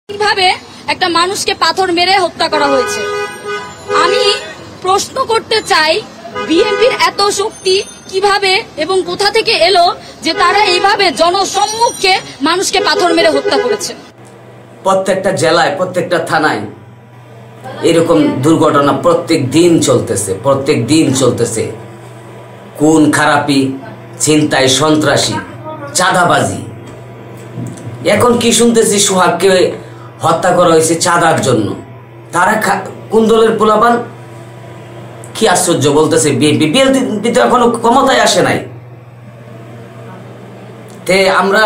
কিভাবে একটা মানুষকে পাথর মেরে হত্যা করা হয়েছে। আমি প্রশ্ন করতে চাই, বিএনপির এত শক্তি কিভাবে এবং কোথা থেকে এলো যে তারা এইভাবে জনসম্মুখে মানুষকে পাথর মেরে হত্যা করেছে? প্রত্যেকটা জেলায়, প্রত্যেকটা থানায় এরকম দুর্ঘটনা প্রত্যেক দিন চলতেছে। খুন খারাপি, ছিনতাই, সন্ত্রাসী, চাঁদাবাজি। এখন কি শুনতেছি সোহাগকে হত্যা করা হয়েছে চাঁদার জন্য। তারা কোন দলের পোলাপান? কি আশ্চর্য বলতেছে বিএনপি তো এখনো ক্ষমতায় আসে নাই। তে আমরা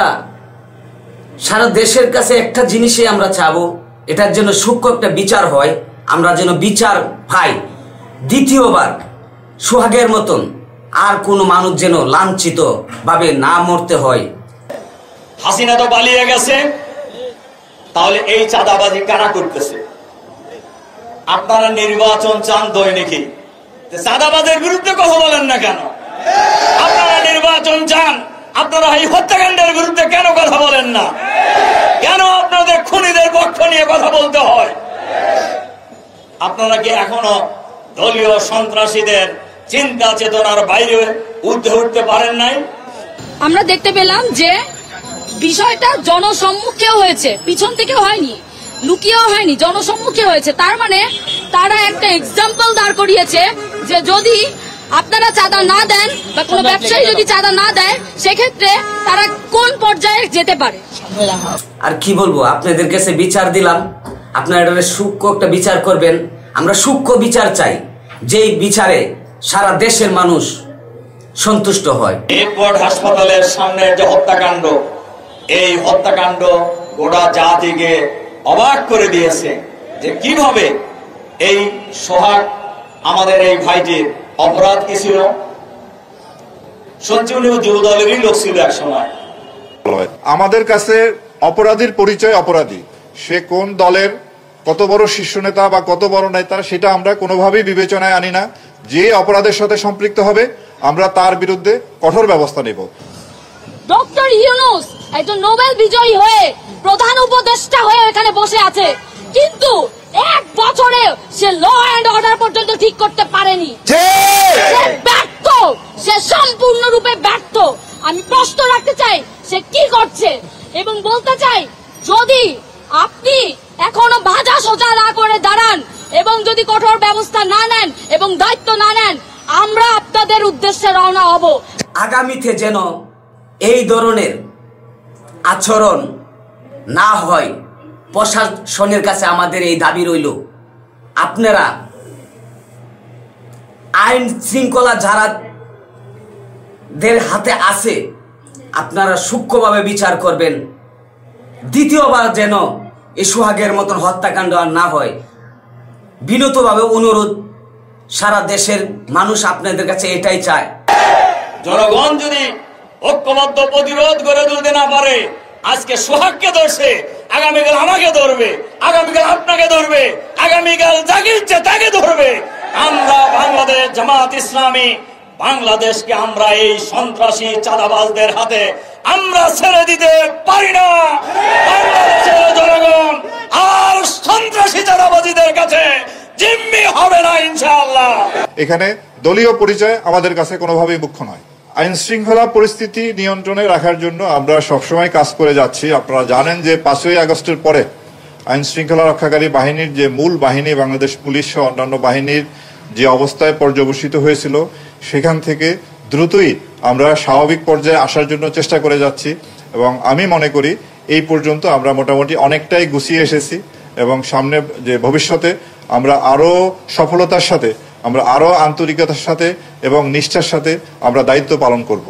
সারা দেশের কাছে একটা জিনিসই আমরা চাবো, এটার জন্য সূক্ষ্ম একটা বিচার হয়, আমরা যেন বিচার পাই। দ্বিতীয়বার সোহাগের মতন আর কোনো মানুষ যেন লাঞ্ছিত ভাবে না মরতে হয়। হাসিনা তো পালিয়ে গেছে, তাহলে এই চাঁদাবাজি কারা করতেছে? আপনারা নির্বাচন চান দৈনিকই, চাঁদাবাজের বিরুদ্ধে কথা বলেন না কেন? আপনারা নির্বাচন চান, আপনারা এই হত্যাকাণ্ডের বিরুদ্ধে কেন কথা বলেন না? কেন আপনাদের খুনিদের পক্ষ নিয়ে কথা বলতে হয়? আপনারা কি এখনো দলীয় সন্ত্রাসীদের চিন্তা চেতনার বাইরে উঠতে পারেন নাই? আমরা দেখতে পেলাম যে বিষয়টা জনসম্মুখেও হয়েছে, পিছন থেকে হয়নি, লুকিয়েও হয়নি, জনসম্মুখে হয়েছে। তার মানে তারা একটা এক্সাম্পল দাঁড় করিয়েছে যে যদি আপনারা চাঁদা না দেন বা কোনো ব্যবসায়ী যদি চাঁদা না দেয়, সেক্ষেত্রে তারা কোন পর্যায়ে যেতে পারে। আর কি বলবো, আপনাদের কাছে বিচার দিলাম, আপনারা সূক্ষ্ম একটা বিচার করবেন। আমরা সূক্ষ্ম বিচার চাই, যেই বিচারে সারা দেশের মানুষ সন্তুষ্ট হয়। এরপর হাসপাতালের সামনে যে হত্যাকাণ্ড, এই হত্যাকাণ্ড গোটা জাতিকে অবাক করে দিয়েছে যে কিভাবে এই সোহাগ, আমাদের এই ভাইটির অপরাধ কি ছিল? শুনছি উনি যুব দলেরই লোক ছিল এক সময়। আমাদের কাছে অপরাধীর পরিচয় অপরাধী, সে কোন দলের, কত বড় শীর্ষ নেতা বা কত বড় নেতা, সেটা আমরা কোনোভাবেই বিবেচনায় আনি না। যে অপরাধের সাথে সম্পৃক্ত হবে আমরা তার বিরুদ্ধে কঠোর ব্যবস্থা নেব। ডক্টর ইউনূস একজন নোবেল বিজয়ী হয়ে প্রধান উপদেষ্টা হয়ে এখানে বসে আছে, কিন্তু এক বছরে সে ল অ্যান্ড অর্ডার পর্যন্ত ঠিক করতে পারেনি। সে ব্যর্থ, সে সম্পূর্ণরূপে ব্যর্থ। আমি প্রশ্ন রাখতে চাই, সে কি করছে? এবং বলতে চাই, যদি আপনি এখনো ভাজা সোজা না করে দাঁড়ান এবং যদি কঠোর ব্যবস্থা না নেন এবং দায়িত্ব না নেন, আমরা আপনাদের উদ্দেশ্যে রওনা হব। আগামীতে যেন এই ধরনের আচরণ না হয়, প্রশাসনের কাছে আমাদের এই দাবি রইল। আপনারা আইন শৃঙ্খলা যারা দের হাতে আছে, আপনারা সূক্ষ্মভাবে বিচার করবেন। দ্বিতীয়বার যেন এই সোহাগের মতন হত্যাকাণ্ড আর না হয়, বিনীতভাবে অনুরোধ। সারা দেশের মানুষ আপনাদের কাছে এটাই চায়। জনগণ যদি ঐক্যবদ্ধ প্রতিরোধ গড়ে তুলতে না পারে, আজকে সোহাগকে ধরছে, আগামীকাল আমাকে ধরবে, আগামীকাল আপনাকে ধরবে, আগামীকাল যাকে ইচ্ছে তাকে ধরবে। আমরা বাংলাদেশ জামাত ইসলামী বাংলাদেশকে আমরা এই সন্ত্রাসী চাঁদাবাজদের হাতে আমরা ছেড়ে দিতে পারি না। বাংলাদেশের জনগণ আর সন্ত্রাসী চাঁদাবাজীদের কাছে জিম্মি হবে না ইনশাআল্লাহ। এখানে দলীয় পরিচয় আমাদের কাছে কোনোভাবেই মুখ্য নয়। আইন শৃঙ্খলা পরিস্থিতি নিয়ন্ত্রণে রাখার জন্য আমরা সবসময় কাজ করে যাচ্ছি। আপনারা জানেন যে 5ই আগস্টের পরে আইন শৃঙ্খলা রক্ষাকারী বাহিনীর যে মূল বাহিনী, বাংলাদেশ পুলিশ সহ অন্যান্য বাহিনীর যে অবস্থায় পর্যবসিত হয়েছিল, সেখান থেকে দ্রুতই আমরা স্বাভাবিক পর্যায়ে আসার জন্য চেষ্টা করে যাচ্ছি। এবং আমি মনে করি এই পর্যন্ত আমরা মোটামুটি অনেকটাই গুছিয়ে এসেছি এবং সামনে যে ভবিষ্যতে আমরা আরো সফলতার সাথে, আমরা আরো আন্তরিকতার সাথে এবং নিষ্ঠার সাথে আমরা দায়িত্ব পালন করব।